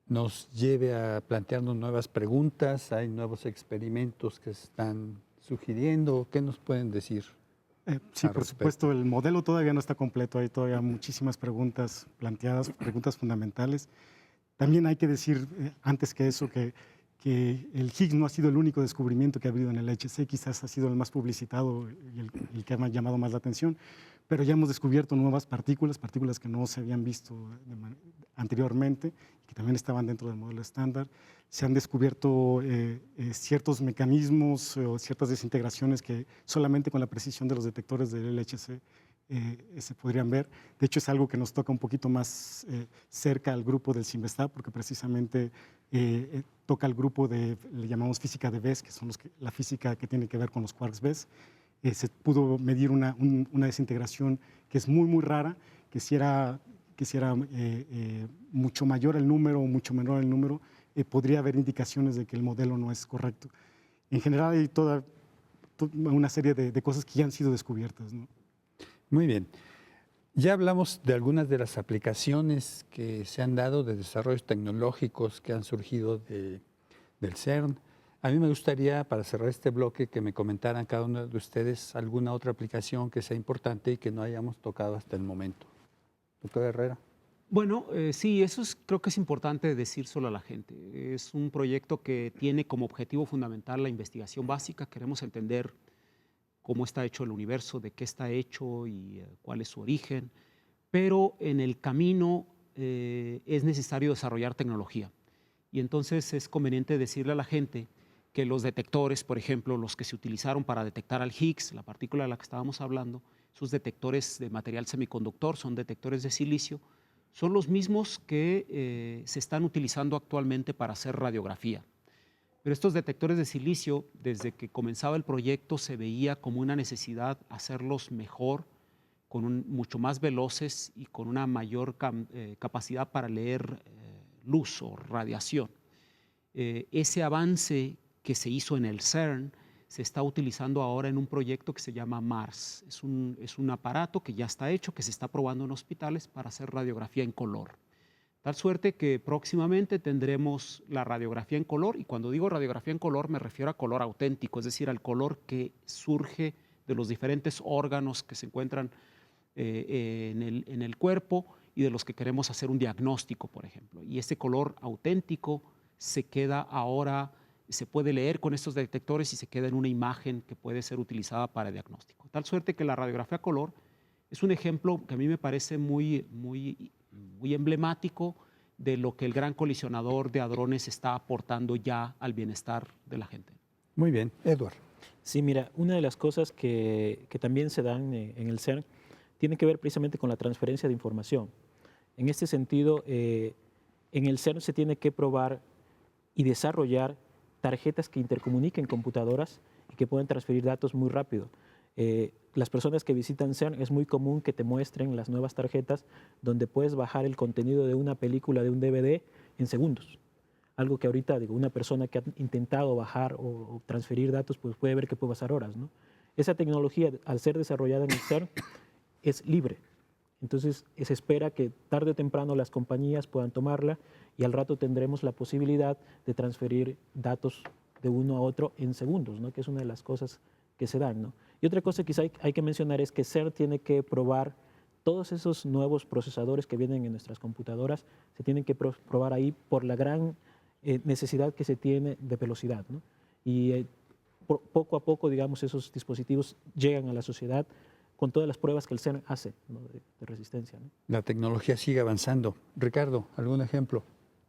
nos lleve a plantearnos nuevas preguntas? ¿Hay nuevos experimentos que se están sugiriendo? ¿Qué nos pueden decir? Sí, por supuesto, el modelo todavía no está completo, hay todavía muchísimas preguntas planteadas, preguntas fundamentales. También hay que decir, antes que eso, que el Higgs no ha sido el único descubrimiento que ha habido en el LHC, quizás ha sido el más publicitado y el que ha llamado más la atención, pero ya hemos descubierto nuevas partículas que no se habían visto anteriormente y que también estaban dentro del modelo estándar. Se han descubierto ciertos mecanismos o ciertas desintegraciones que solamente con la precisión de los detectores del LHC se podrían ver. De hecho, es algo que nos toca un poquito más cerca al grupo del CIMBESTAB, porque precisamente toca al grupo le llamamos física de BESS, que son la física que tiene que ver con los quarks BESS. Se pudo medir una desintegración que es muy, muy rara, que si era mucho mayor el número o mucho menor el número, podría haber indicaciones de que el modelo no es correcto. En general hay toda una serie de cosas que ya han sido descubiertas, ¿no? Muy bien. Ya hablamos de algunas de las aplicaciones que se han dado, de desarrollos tecnológicos que han surgido del CERN. A mí me gustaría, para cerrar este bloque, que me comentaran cada uno de ustedes alguna otra aplicación que sea importante y que no hayamos tocado hasta el momento. Doctor Herrera. Bueno, sí, eso creo que es importante decírselo a la gente. Es un proyecto que tiene como objetivo fundamental la investigación básica. Queremos entender cómo está hecho el universo, de qué está hecho y cuál es su origen. Pero en el camino es necesario desarrollar tecnología. Y entonces es conveniente decirle a la gente que los detectores, por ejemplo, los que se utilizaron para detectar al Higgs, la partícula de la que estábamos hablando, sus detectores de material semiconductor son detectores de silicio, son los mismos que se están utilizando actualmente para hacer radiografía. Pero estos detectores de silicio, desde que comenzaba el proyecto, se veía como una necesidad hacerlos mejor, mucho más veloces y con una mayor capacidad para leer luz o radiación. Ese avance que se hizo en el CERN se está utilizando ahora en un proyecto que se llama MARS. Es un aparato que ya está hecho, que se está probando en hospitales para hacer radiografía en color. Tal suerte que próximamente tendremos la radiografía en color, y cuando digo radiografía en color me refiero a color auténtico, es decir, al color que surge de los diferentes órganos que se encuentran en el cuerpo y de los que queremos hacer un diagnóstico, por ejemplo. Y ese color auténtico se queda ahora, se puede leer con estos detectores y se queda en una imagen que puede ser utilizada para diagnóstico. Tal suerte que la radiografía a color es un ejemplo que a mí me parece muy emblemático de lo que el gran colisionador de hadrones está aportando ya al bienestar de la gente. Muy bien, Edward. Sí, mira, una de las cosas que también se dan en el CERN tiene que ver precisamente con la transferencia de información. En este sentido, en el CERN se tiene que probar y desarrollar tarjetas que intercomuniquen computadoras y que puedan transferir datos muy rápido. Las personas que visitan CERN es muy común que te muestren las nuevas tarjetas donde puedes bajar el contenido de una película, de un DVD, en segundos. Algo que ahorita, digo, una persona que ha intentado bajar o transferir datos, pues puede ver que puede pasar horas, ¿no? Esa tecnología, al ser desarrollada en el CERN, es libre. Entonces, se espera que tarde o temprano las compañías puedan tomarla y al rato tendremos la posibilidad de transferir datos de uno a otro en segundos, ¿no? Que es una de las cosas que se dan, ¿no? Y otra cosa que quizá hay que mencionar es que CERN tiene que probar todos esos nuevos procesadores que vienen en nuestras computadoras, se tienen que probar ahí por la gran necesidad que se tiene de velocidad, ¿no? Y poco a poco, digamos, esos dispositivos llegan a la sociedad con todas las pruebas que el CERN hace, ¿no? de resistencia, ¿no? La tecnología sigue avanzando. Ricardo, ¿algún ejemplo?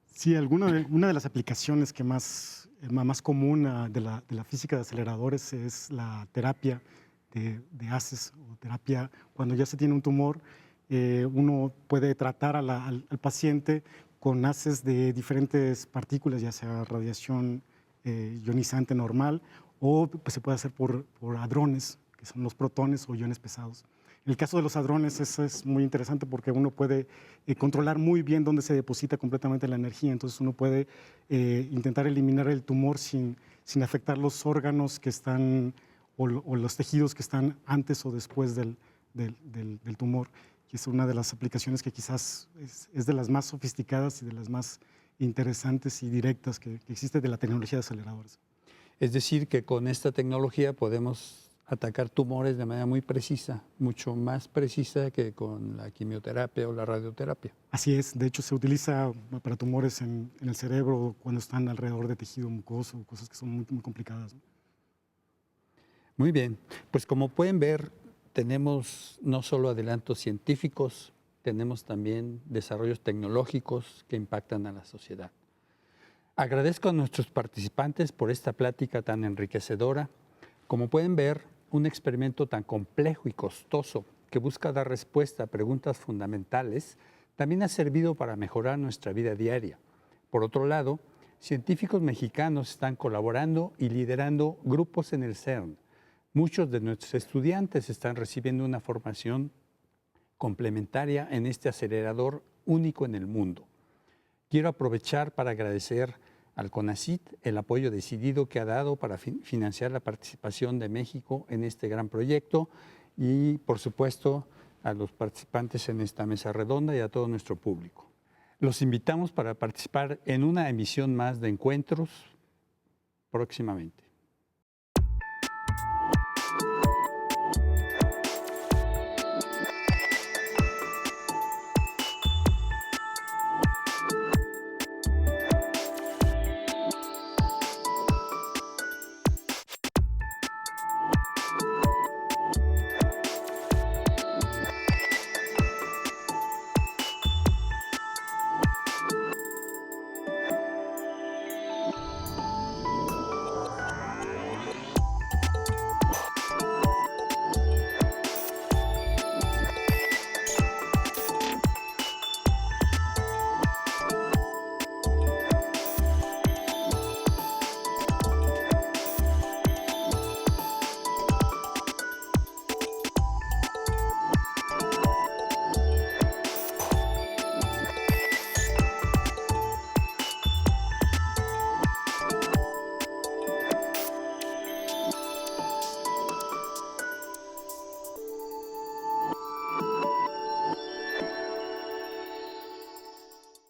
Sí, una de las aplicaciones que más común de la física de aceleradores es la terapia de haces o terapia cuando ya se tiene un tumor. Uno puede tratar al paciente con haces de diferentes partículas, ya sea radiación ionizante normal o pues, se puede hacer por hadrones, que son los protones o iones pesados. En el caso de los hadrones eso es muy interesante porque uno puede controlar muy bien dónde se deposita completamente la energía, entonces uno puede intentar eliminar el tumor sin afectar los órganos que están o los tejidos que están antes o después del tumor. Y es una de las aplicaciones que quizás es de las más sofisticadas y de las más interesantes y directas que existe de la tecnología de aceleradores. Es decir, que con esta tecnología podemos atacar tumores de manera muy precisa, mucho más precisa que con la quimioterapia o la radioterapia. Así es, de hecho se utiliza para tumores en el cerebro cuando están alrededor de tejido mucoso, cosas que son muy, muy complicadas, ¿no? Muy bien, pues como pueden ver, tenemos no solo adelantos científicos, tenemos también desarrollos tecnológicos que impactan a la sociedad. Agradezco a nuestros participantes por esta plática tan enriquecedora. Como pueden ver, un experimento tan complejo y costoso que busca dar respuesta a preguntas fundamentales también ha servido para mejorar nuestra vida diaria. Por otro lado, científicos mexicanos están colaborando y liderando grupos en el CERN. Muchos de nuestros estudiantes están recibiendo una formación complementaria en este acelerador único en el mundo. Quiero aprovechar para agradecer al CONACYT el apoyo decidido que ha dado para financiar la participación de México en este gran proyecto y, por supuesto, a los participantes en esta mesa redonda y a todo nuestro público. Los invitamos para participar en una emisión más de Encuentros próximamente.